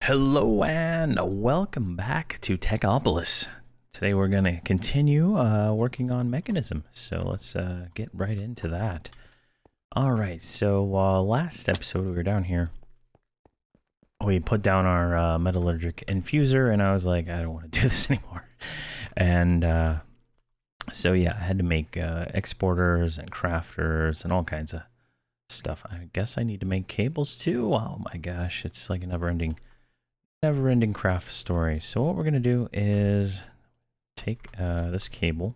Hello and welcome back to Techopolis. Today we're going to continue working on mechanism, so let's get right into that. Alright, so last episode we were down here. We put down our metallurgic infuser and I was like, I don't want to do this anymore. And so yeah, I had to make exporters and crafters and all kinds of stuff. I guess I need to make cables too. Oh my gosh, it's like a never-ending craft story. So what we're gonna do is take this cable.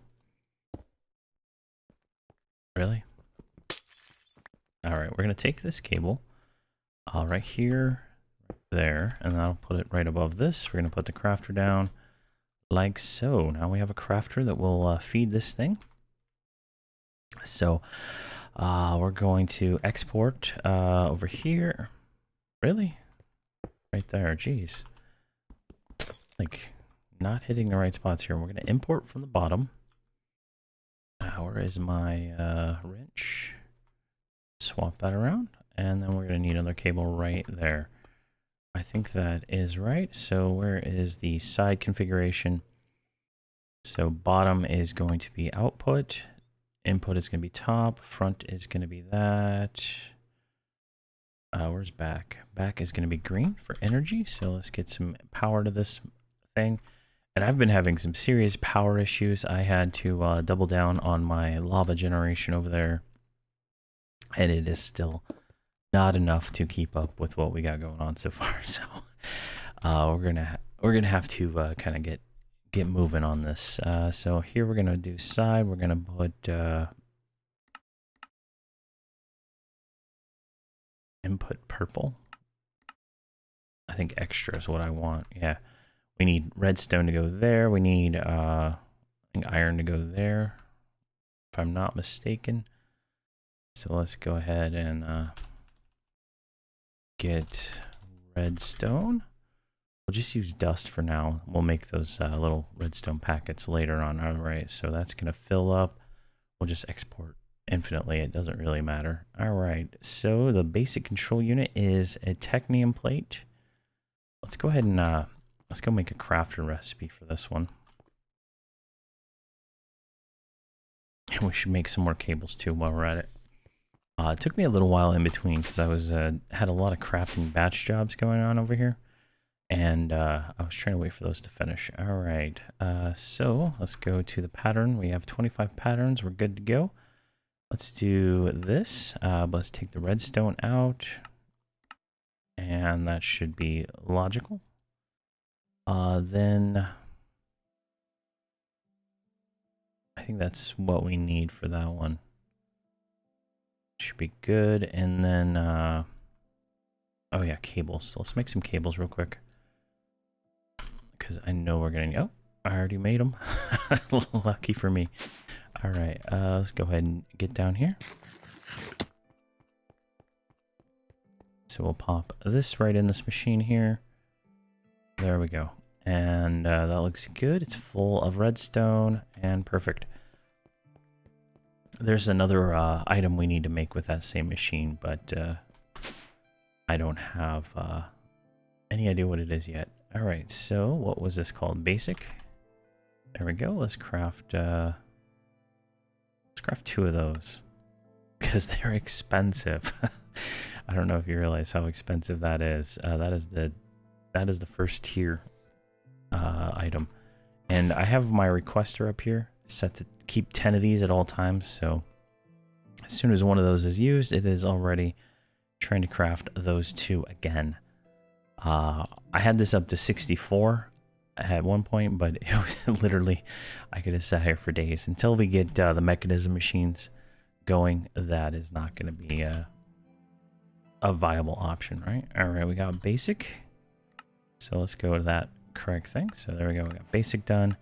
Really? All right, we're gonna take this cable right here, there, and I'll put it right above this. We're gonna put the crafter down like so. Now we have a crafter that will feed this thing. So we're going to export over here. Really? Right there, geez. Like, not hitting the right spots here. We're going to import from the bottom. Where is my wrench? Swap that around. And then we're going to need another cable right there. I think that is right. So where is the side configuration? So bottom is going to be output. Input is going to be top. Front is going to be that. Where's back? Back is going to be green for energy. So let's get some power to this thing. And I've been having some serious power issues. I had to double down on my lava generation over there. And it is still not enough to keep up with what we got going on so far. So we're gonna have to kind of get moving on this. So here we're gonna do side. We're gonna put input purple. I think extra is what I want. Yeah, we need redstone to go there. We need I think iron to go there, if I'm not mistaken. So let's go ahead and get redstone. We'll just use dust for now. We'll make those little redstone packets later on. All right, so that's gonna fill up. We'll just export infinitely. It doesn't really matter. All right, so the basic control unit is a technium plate. Let's go ahead and let's go make a crafter recipe for this one. And we should make some more cables too while we're at it. It took me a little while in between because I was had a lot of crafting batch jobs going on over here, and I was trying to wait for those to finish. All right, so let's go to the pattern. We have 25 patterns. We're good to go. Let's do this. Let's take the redstone out, and that should be logical. Then I think that's what we need for that one. Should be good. And then, oh yeah, cables. So let's make some cables real quick, because I know we're gonna. Oh, I already made them. Lucky for me. All right, let's go ahead and get down here. So we'll pop this right in this machine here. There we go. And that looks good. It's full of redstone and perfect. There's another item we need to make with that same machine, but I don't have any idea what it is yet. All right, so what was this called? Basic. There we go. Let's craft 2 of those because they're expensive. I don't know if you realize how expensive that is. That is the first tier item, and I have my requester up here set to keep 10 of these at all times. So as soon as one of those is used, it is already trying to craft those 2 again. I had this up to 64 at one point, but it was literally, I could have sat here for days until we get the mechanism machines going. That is not going to be a viable option, right? All right, we got basic. So let's go to that correct thing. So there we go. We got basic done.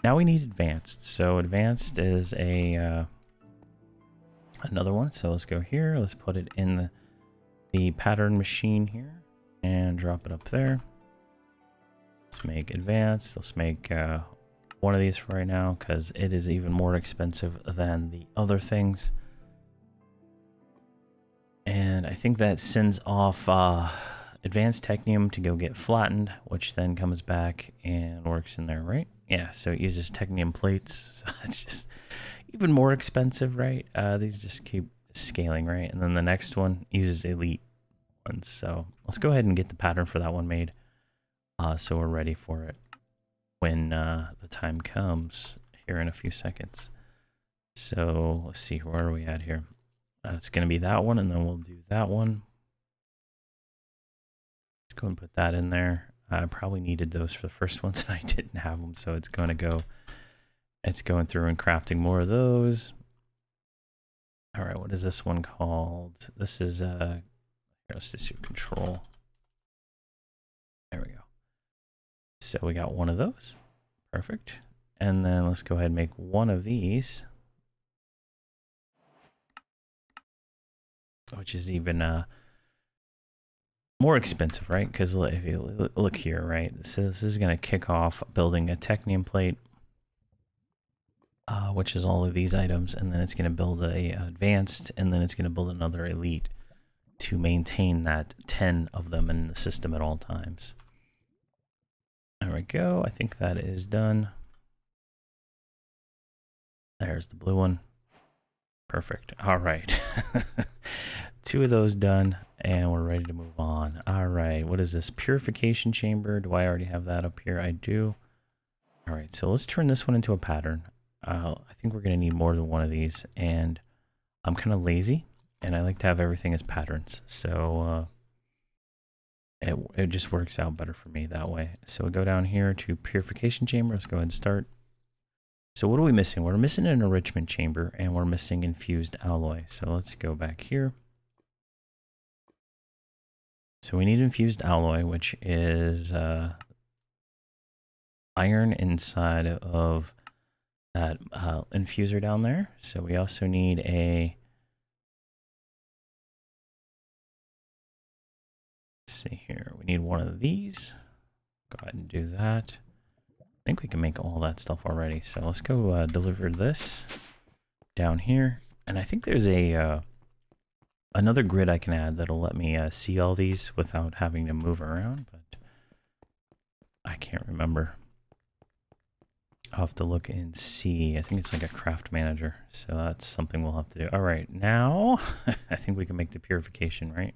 Now we need advanced. So advanced is a another one. So let's go here. Let's put it in the pattern machine here and drop it up there. Let's make advanced. Let's make one of these for right now because it is even more expensive than the other things. And I think that sends off advanced technium to go get flattened, which then comes back and works in there, right? Yeah, so it uses technium plates, so it's just even more expensive, right? These just keep scaling, right? And then the next one uses elite ones. So let's go ahead and get the pattern for that one made, so we're ready for it when the time comes here in a few seconds. So let's see, where are we at here? It's going to be that one, and then we'll do that one. Let's go and put that in there. I probably needed those for the first ones, and I didn't have them, so it's going to go. It's going through and crafting more of those. All right, what is this one called? This is here, let's just do control. There we go. So we got one of those. Perfect. And then let's go ahead and make one of these, which is even more expensive, right? Because if you look here, right, this is going to kick off building a technium plate, which is all of these items, and then it's going to build a advanced, and then it's going to build another elite to maintain that 10 of them in the system at all times. There we go. I think that is done. There's the blue one. Perfect. All right. 2 of those done, and we're ready to move on. All right. What is this? Purification chamber. Do I already have that up here? I do. All right. So let's turn this one into a pattern. I think we're going to need more than one of these, and I'm kind of lazy, and I like to have everything as patterns. So it just works out better for me that way. So we go down here to purification chamber. Let's go ahead and start. So what are we missing? We're missing an enrichment chamber, and we're missing infused alloy. So let's go back here. So we need infused alloy, which is iron inside of that infuser down there. So we also need a, let's see here, we need one of these. Go ahead and do that. I think we can make all that stuff already. So let's go deliver this down here. And I think there's a another grid I can add that'll let me see all these without having to move around, but I can't remember. I'll have to look and see. I think it's like a craft manager, so that's something we'll have to do. All right, now I think we can make the purification, right?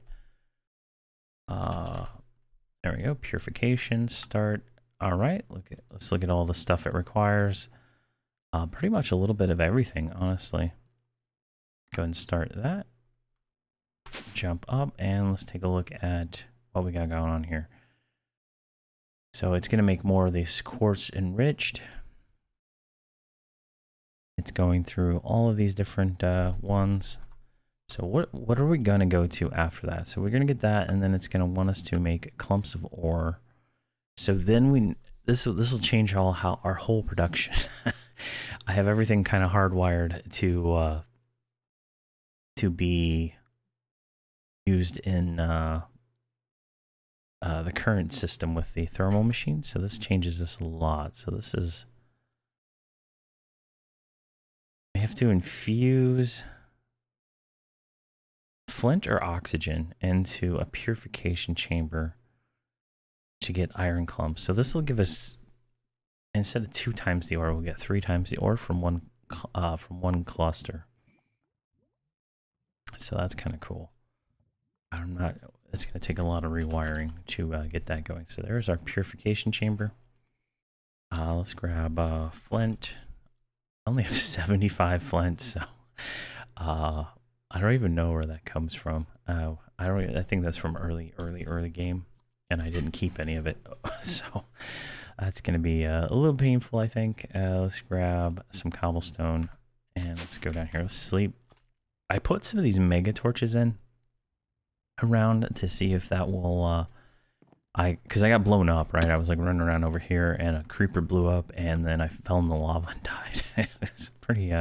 There we go. Purification start. All right, let's look at all the stuff it requires. Pretty much a little bit of everything, honestly. Go ahead and start that. Jump up, and let's take a look at what we got going on here. So it's going to make more of these quartz enriched. It's going through all of these different ones. So what are we going to go to after that? So we're going to get that, and then it's going to want us to make clumps of ore. So then this will change how our whole production. I have everything kind of hardwired to be used in the current system with the thermal machine. So this changes this a lot. So this is, I have to infuse flint or oxygen into a purification chamber to get iron clumps. So this will give us, instead of 2 times the ore, we'll get 3 times the ore from one cluster. So that's kind of cool. It's going to take a lot of rewiring to get that going. So there's our purification chamber. Let's grab flint. I only have 75 flint, so I don't even know where that comes from. I think that's from early game, and I didn't keep any of it. So that's going to be a little painful, I think. Let's grab some cobblestone, and let's go down here. Let's sleep. I put some of these mega torches in around to see if that will because I got blown up, right? I was like running around over here, and a creeper blew up, and then I fell in the lava and died. It's pretty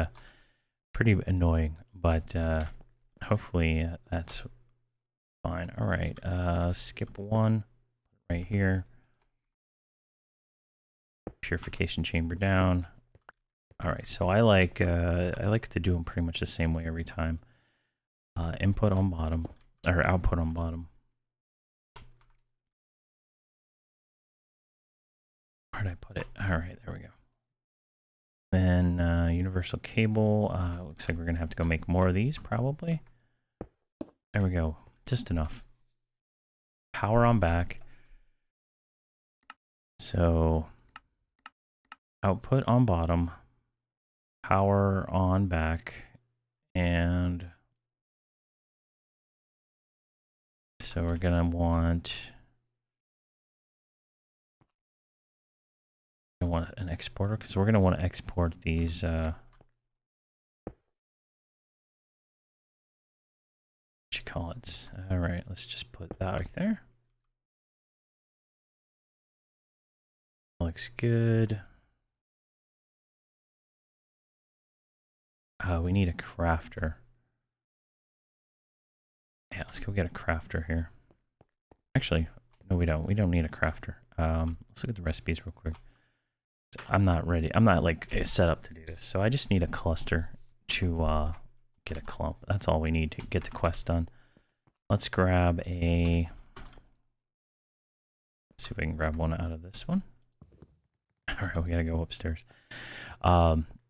annoying, but hopefully that's fine. All right, skip one right here. Purification chamber down. All right, so I like to do them pretty much the same way every time. Input on bottom. or output on bottom. Where did I put it? All right, there we go. Then universal cable. Looks like we're gonna have to go make more of these probably. There we go. Just enough. Power on back. So output on bottom, power on back, and so we're gonna want an exporter because we're gonna want to export these what you call it. All right, let's just put that right there. Looks good. We need a crafter. Yeah, let's go get a crafter here. Actually, no, we don't. We don't need a crafter. Let's look at the recipes real quick. I'm not ready. I'm not like set up to do this. So I just need a cluster to get a clump. That's all we need to get the quest done. Let's grab a... see if we can grab one out of this one. All right, we gotta go upstairs.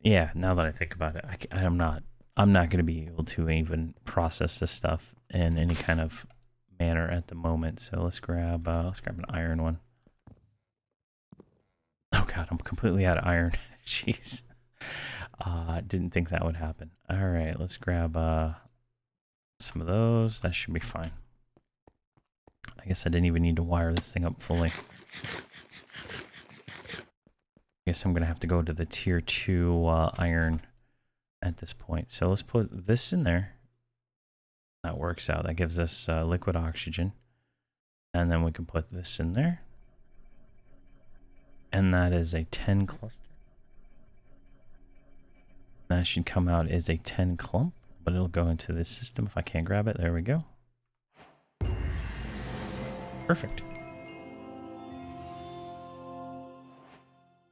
Yeah, now that I think about it, I'm not going to be able to even process this stuff in any kind of manner at the moment. So let's grab an iron one. Oh god, I'm completely out of iron. Jeez. Didn't think that would happen. All right, let's grab some of those. That should be fine. I guess I didn't even need to wire this thing up fully. I guess I'm going to have to go to the tier 2 iron at this point. So let's put this in there. That works out. That gives us liquid oxygen. And then we can put this in there. And that is a 10 cluster. That should come out as a 10 clump, but it'll go into this system if I can't grab it. There we go. Perfect.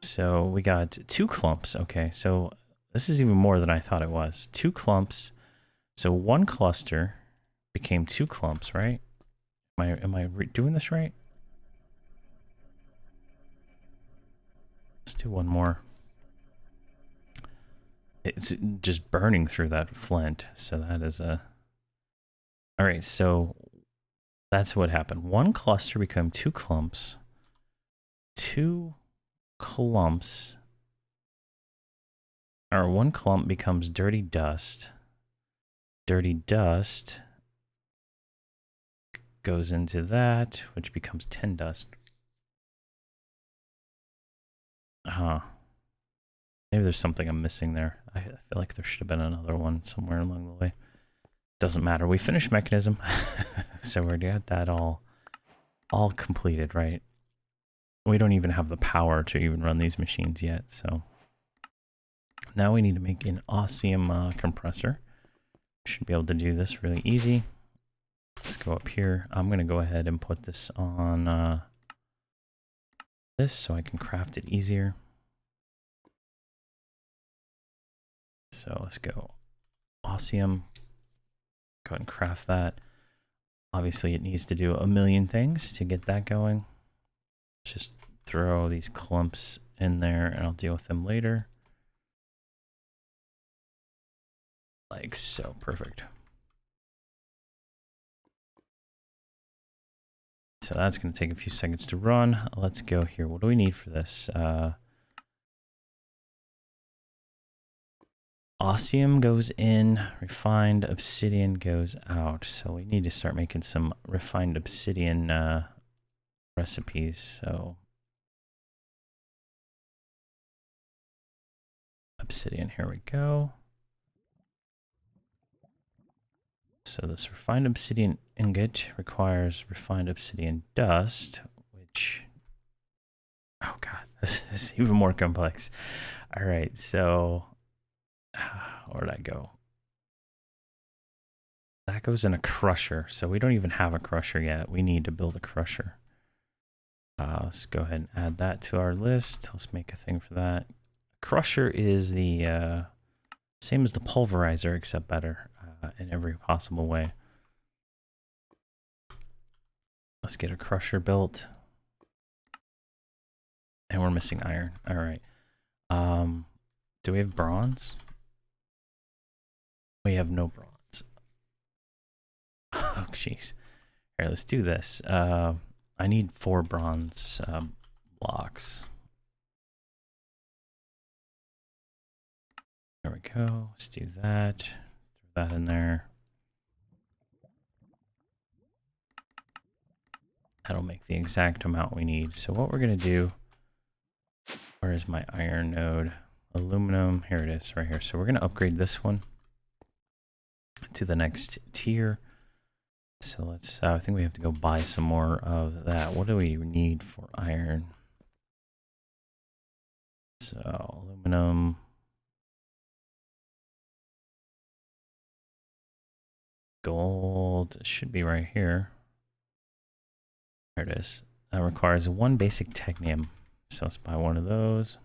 So we got 2 clumps. Okay, so this is even more than I thought it was. 2 clumps. So 1 cluster became 2 clumps, right? Am I doing this right? Let's do one more. It's just burning through that flint. So that is a... All right, so that's what happened. 1 cluster became 2 clumps. 2 clumps, or 1 clump becomes dirty dust. Dirty dust goes into that, which becomes 10 dust. Maybe there's something I'm missing there. I feel like there should have been another one somewhere along the way. Doesn't matter. We finished mechanism, so we got that all completed, right? We don't even have the power to even run these machines yet, so now we need to make an osmium compressor. Should be able to do this really easy. Let's go up here. I'm going to go ahead and put this on this so I can craft it easier. So let's go osmium. Go ahead and craft that. Obviously it needs to do a million things to get that going. Just throw these clumps in there and I'll deal with them later. Like so. Perfect. So that's going to take a few seconds to run. Let's go here. What do we need for this? Osmium goes in, refined obsidian goes out. So we need to start making some refined obsidian recipes. So obsidian, here we go. So this refined obsidian ingot requires refined obsidian dust, which, oh god, this is even more complex. All right, so where did I go? That goes in a crusher, so we don't even have a crusher yet. We need to build a crusher. Let's go ahead and add that to our list. Let's make a thing for that. Crusher is the same as the pulverizer, except better in every possible way. Let's get a crusher built. And we're missing iron. All right. Do we have bronze? We have no bronze. Oh, jeez. All right, let's do this. I need 4 bronze blocks. There we go. Let's do that. Throw that in there. That'll make the exact amount we need. So what we're going to do, where is my iron node? Aluminum, here it is, right here. So we're going to upgrade this one to the next tier. So let's, I think we have to go buy some more of that. What do we need for iron? So aluminum. Gold, it should be right here. There it is. That requires 1 basic technium. So let's buy one of those.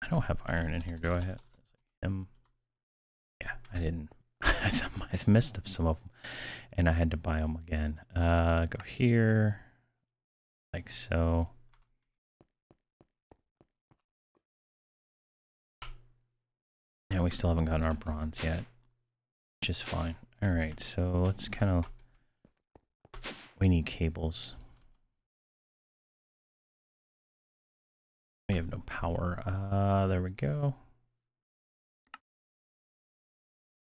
I don't have iron in here, do I have him? Yeah, I didn't. I missed up some of them and I had to buy them again. Go here, like so. Yeah, we still haven't gotten our bronze yet, which is fine. All right, so let's kind of, we need cables. We have no power. There we go.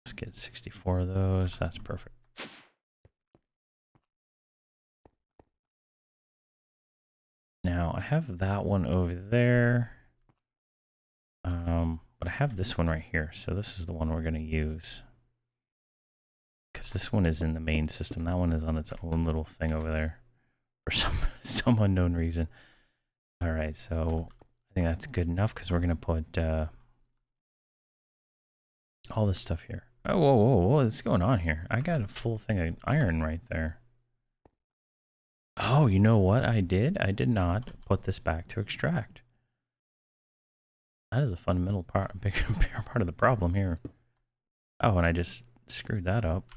Let's get 64 of those. That's perfect. Now I have that one over there. But I have this one right here. So this is the one we're going to use. Because this one is in the main system. That one is on its own little thing over there. For some unknown reason. Alright, so I think that's good enough because we're going to put all this stuff here. Oh, whoa, whoa, whoa, what's going on here? I got a full thing of iron right there. Oh, you know what I did? I did not put this back to extract. That is a fundamental part, bigger part of the problem here. Oh, and I just screwed that up.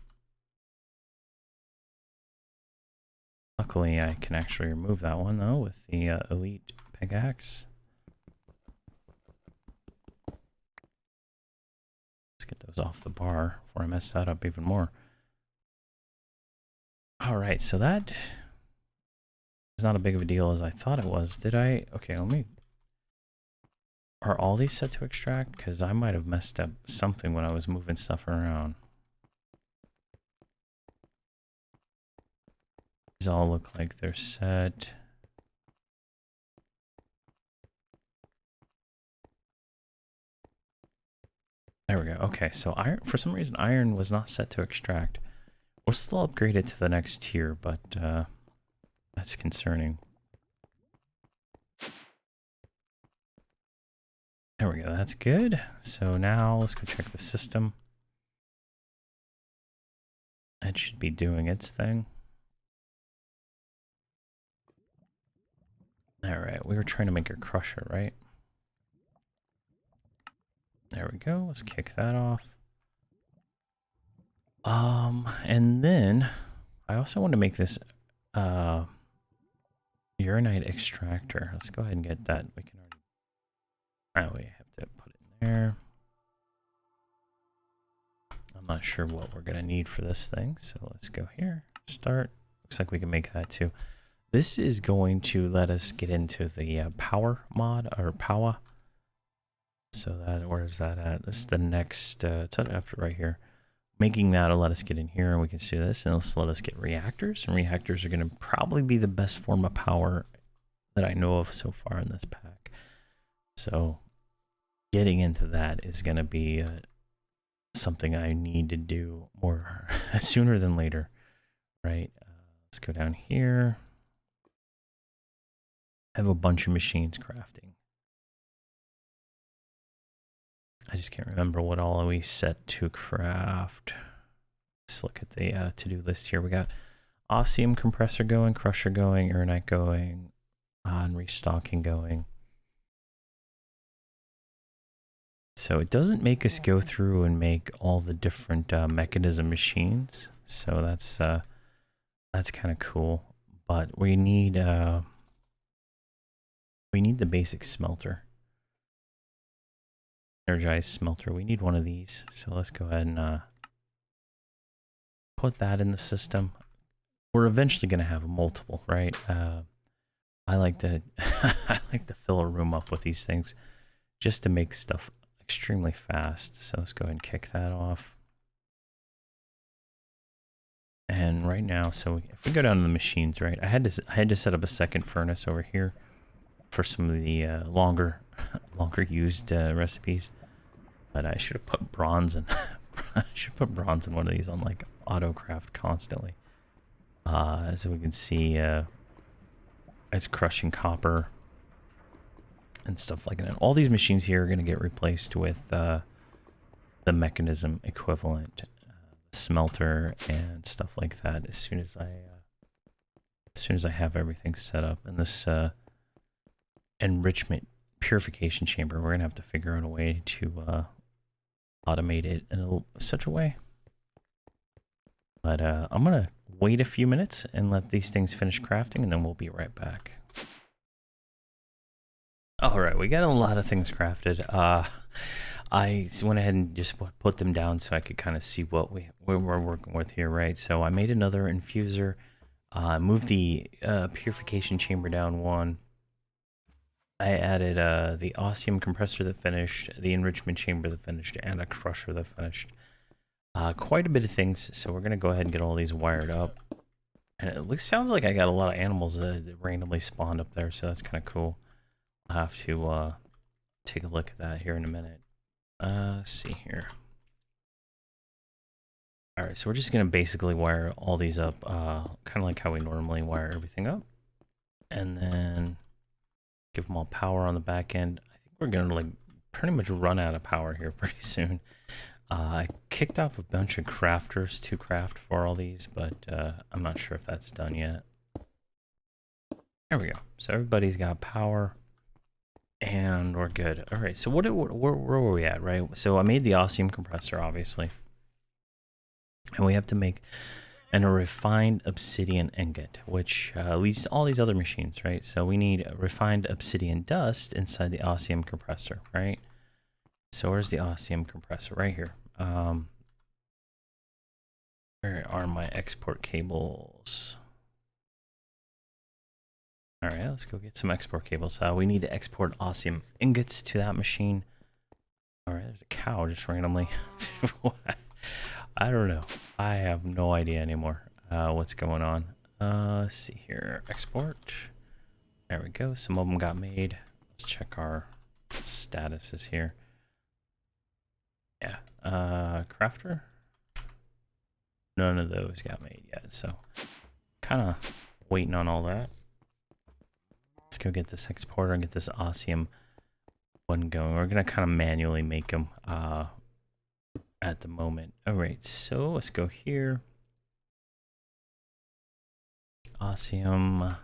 Luckily, I can actually remove that one, though, with the elite pickaxe. Let's get those off the bar before I mess that up even more. All right, so that is not as big of a deal as I thought it was. Did I? Okay, let me... Are all these set to extract? Because I might have messed up something when I was moving stuff around. These all look like they're set. There we go. Okay, so iron, for some reason iron was not set to extract. We'll still upgrade it to the next tier, but that's concerning. There we go, that's good. So now let's go check the system. It should be doing its thing. Alright, we were trying to make a crusher, right? There we go, let's kick that off. And then I also want to make this uranite extractor. Let's go ahead and get that. We can already, we have to put it in there. I'm not sure what we're gonna need for this thing, so let's go here, start. Looks like we can make that too. This is going to let us get into the power mod, or power. So that, where is that at? This is the next, it's after right here. Making that will let us get in here and we can see this, and it'll let us get reactors, and reactors are going to probably be the best form of power that I know of so far in this pack. So getting into that is going to be something I need to do more sooner than later, right? Let's go down here. I have a bunch of machines crafting. I just can't remember what all we set to craft. Let's look at the to-do list here. We got osmium compressor going, crusher going, uranite going, and restocking going. so it doesn't make us go through and make all the different mechanism machines. So that's kind of cool. But we need the basic smelter, energized smelter. We need one of these. So let's go ahead and put that in the system. We're eventually going to have multiple, right? I like to I like to fill a room up with these things just to make stuff extremely fast. So let's go ahead and kick that off. And right now, so if we go down to the machines, right? I had to set up a second furnace over here for some of the longer used recipes. But I should have put bronze in. I should put bronze in one of these on like autocraft constantly. So we can see it's crushing copper and stuff like that. All these machines here are going to get replaced with the mechanism equivalent, smelter and stuff like that. As soon as I have everything set up, and this enrichment purification chamber, we're gonna have to figure out a way to automate it in such a way. But I'm gonna wait a few minutes and let these things finish crafting, and then we'll be right back. All right, we got a lot of things crafted. I went ahead and just put them down so I could kind of see what we're working with here, right? So I made another infuser, moved the purification chamber down one. I added the osmium compressor that finished, the enrichment chamber that finished, and a crusher that finished. Quite a bit of things, so we're going to go ahead and get all these wired up. And it sounds like I got a lot of animals that randomly spawned up there, so that's kind of cool. I'll have to take a look at that here in a minute. Let's see here. Alright, so we're just going to basically wire all these up, kind of like how we normally wire everything up. And then give them all power on the back end. I think we're going to like pretty much run out of power here pretty soon. I kicked off a bunch of crafters to craft for all these, but I'm not sure if that's done yet. There we go. So everybody's got power. And we're good. All right, so where were we at, right? So I made the osmium compressor, obviously. And we have to make a refined obsidian ingot, which leads to all these other machines, right? So we need a refined obsidian dust inside the osmium compressor, right? So where's the osmium compressor? Right here. Where are my export cables? All right, let's go get some export cables. We need to export osmium ingots to that machine. All right, there's a cow just randomly. I don't know. I have no idea anymore what's going on. Let's see here. Export. There we go. Some of them got made. Let's check our statuses here. Yeah. Crafter. None of those got made yet. So kind of waiting on all that. Let's go get this exporter and get this osmium one going. We're going to kind of manually make them at the moment. All right, so let's go here. Osmium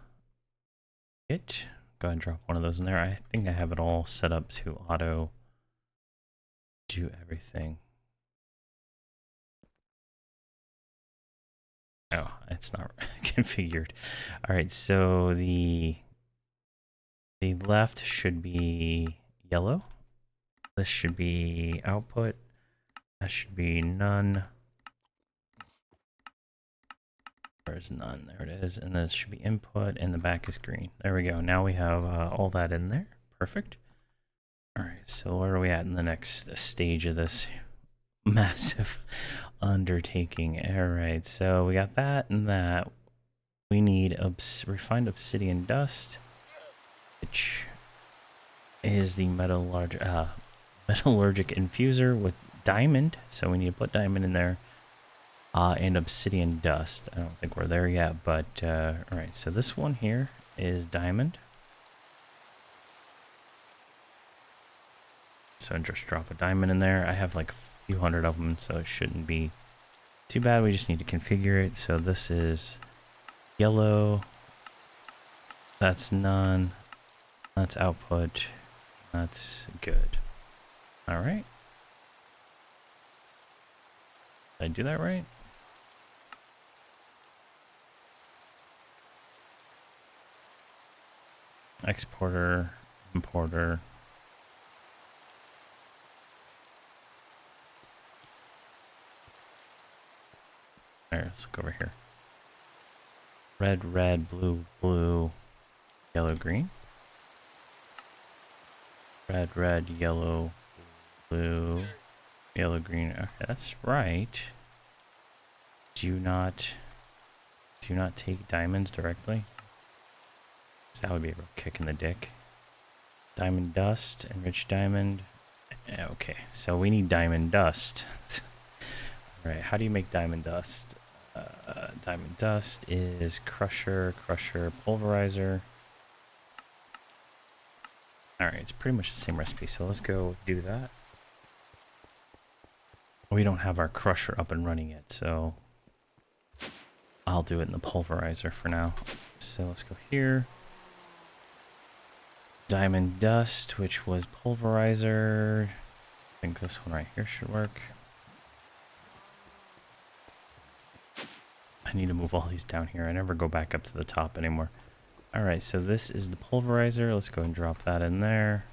kit. Go ahead and drop one of those in there. I think I have it all set up to auto do everything. Oh, it's not configured. All right, so the left should be yellow. This should be output. That should be none. There's none. There it is. And this should be input, and the back is green. There we go. Now we have all that in there. Perfect. All right. So where are we at in the next stage of this massive undertaking? All right. So we got that and that. We need refined obsidian dust, which is the metallurgic infuser with diamond. So we need to put diamond in there. And obsidian dust. I don't think we're there yet, but all right. So this one here is diamond. So just drop a diamond in there. I have like a few hundred of them, so it shouldn't be too bad. We just need to configure it. So this is yellow. That's none. That's output. That's good. All right. Did I do that right? Exporter, importer. There, let's look over here. Red, red, blue, blue, yellow, green. Red, red, yellow, blue, yellow, green. Okay, that's right. Do not take diamonds directly. That would be a real kick in the dick. Diamond dust, enriched diamond. Okay, so we need diamond dust. Alright, how do you make diamond dust? Diamond dust is crusher, pulverizer. Alright, it's pretty much the same recipe, so let's go do that. We don't have our crusher up and running yet, so I'll do it in the pulverizer for now. So let's go here. Diamond dust, which was pulverizer. I think this one right here should work. I need to move all these down here. I never go back up to the top anymore. Alright, so this is the pulverizer. Let's go and drop that in there.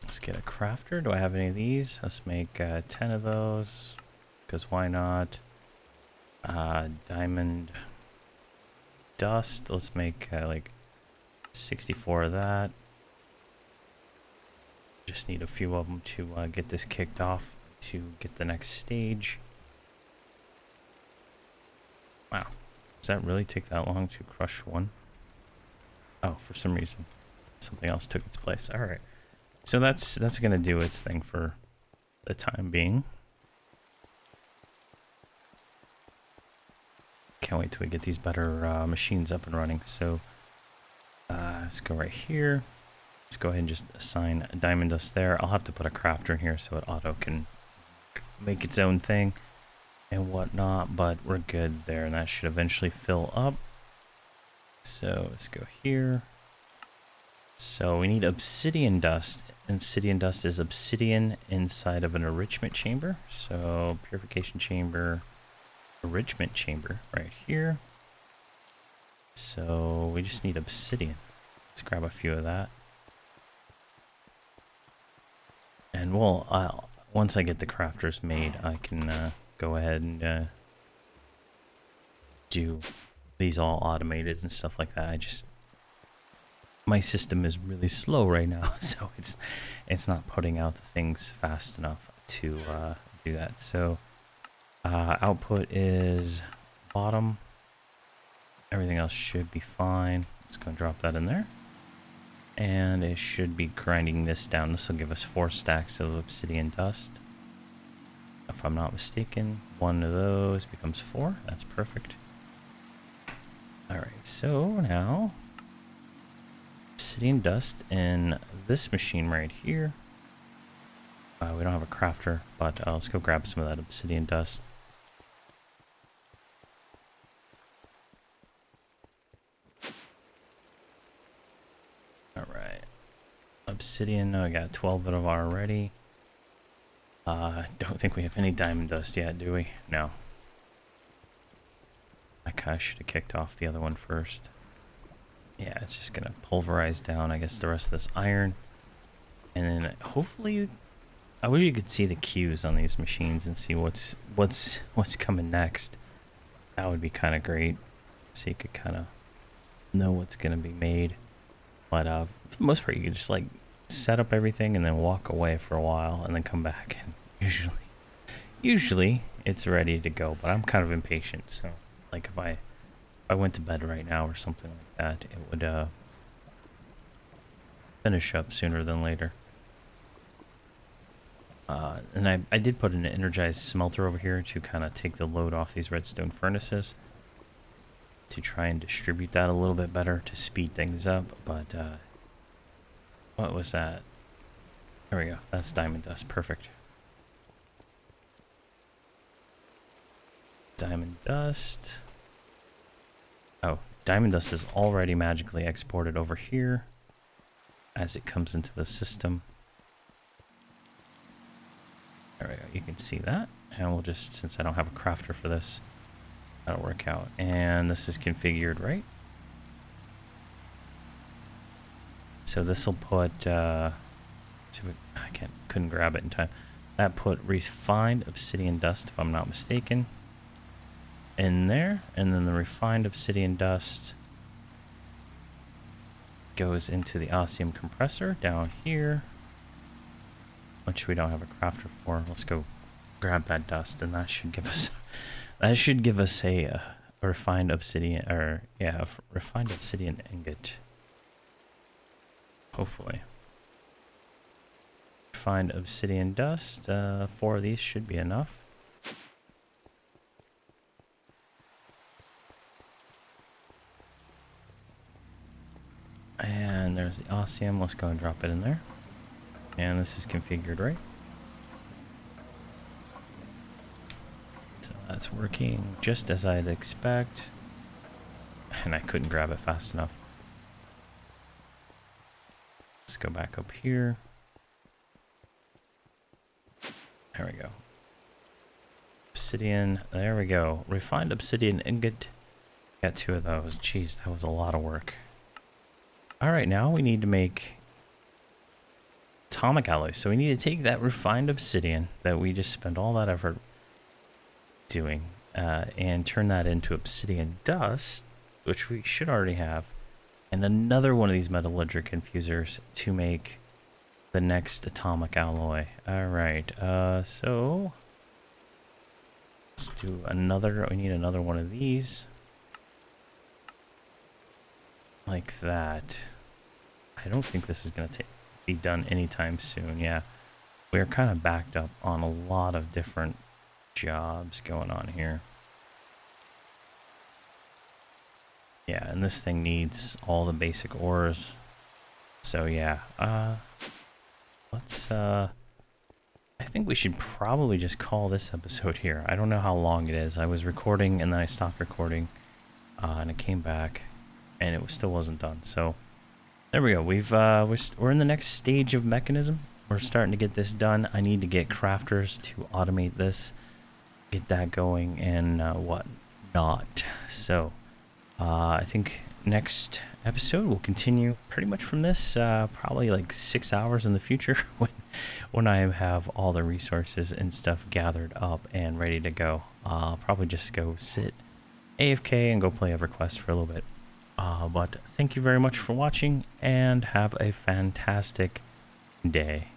Let's get a crafter. Do I have any of these? Let's make 10 of those, because why not? Diamond dust. Let's make like 64 of that. Just need a few of them to get this kicked off to get the next stage. Wow, does that really take that long to crush one? Oh, for some reason something else took its place. All right, so that's gonna do its thing for the time being. Can't wait till we get these better machines up and running. So let's go right here. Let's go ahead and just assign diamond dust there. I'll have to put a crafter in here so it auto can make its own thing and whatnot, but we're good there, and that should eventually fill up. So let's go here. So we need obsidian dust. Obsidian dust is obsidian inside of an enrichment chamber. So purification chamber, enrichment chamber right here. So we just need obsidian. Let's grab a few of that. And we'll, once I get the crafters made, I can go ahead and do these all automated and stuff like that. My system is really slow right now, so it's not putting out the things fast enough to do that. So output is bottom. Everything else should be fine. Let's go and drop that in there. And it should be grinding this down. This will give us 4 stacks of obsidian dust. If I'm not mistaken, one of those becomes 4. That's perfect. Alright, so now obsidian dust in this machine right here. We don't have a crafter, but let's go grab some of that obsidian dust. Alright. Obsidian, I got 12 of them already. Don't think we have any diamond dust yet, do we? No. I kind of should have kicked off the other one first. Yeah, it's just gonna pulverize down, I guess, the rest of this iron. And then hopefully, I wish you could see the queues on these machines and see what's coming next. That would be kind of great, so you could kind of know what's gonna be made. But for the most part, you could just like set up everything and then walk away for a while and then come back, and usually it's ready to go. But I'm kind of impatient, so like if I went to bed right now or something like that, it would finish up sooner than later. And I did put an energized smelter over here to kind of take the load off these redstone furnaces, to try and distribute that a little bit better to speed things up. But what was that? There we go. That's diamond dust. Perfect. Diamond dust. Oh, diamond dust is already magically exported over here as it comes into the system. There we go. You can see that. And we'll just, since I don't have a crafter for this, that'll work out. And this is configured, right? So this will put, couldn't grab it in time. That put refined obsidian dust, if I'm not mistaken, in there. And then the refined obsidian dust goes into the osmium compressor down here, which we don't have a crafter for. Let's go grab that dust, and that should give us a refined obsidian, or yeah, a refined obsidian ingot. Hopefully. Refined obsidian dust. 4 of these should be enough. And there's the osmium. Let's go and drop it in there. And this is configured, right? So that's working just as I'd expect. And I couldn't grab it fast enough. Let's go back up here. There we go. Obsidian. There we go. Refined obsidian ingot. Got 2 of those. Jeez, that was a lot of work. Alright, now we need to make atomic alloys. So we need to take that refined obsidian that we just spent all that effort doing and turn that into obsidian dust, which we should already have, and another one of these metallurgic infusers to make the next atomic alloy. Alright, so let's do another. We need another one of these. Like that. I don't think this is going to be done anytime soon. Yeah, we're kind of backed up on a lot of different jobs going on here. Yeah, and this thing needs all the basic ores. So yeah, let's I think we should probably just call this episode here. I don't know how long it is. I was recording and then I stopped recording, and it came back and it still wasn't done. So there we go. We're in the next stage of mechanism. We're starting to get this done. I need to get crafters to automate this, get that going, and what not. So I think next episode we'll continue pretty much from this, probably like 6 hours in the future when I have all the resources and stuff gathered up and ready to go. I'll probably just go sit AFK and go play EverQuest for a little bit. But thank you very much for watching, and have a fantastic day.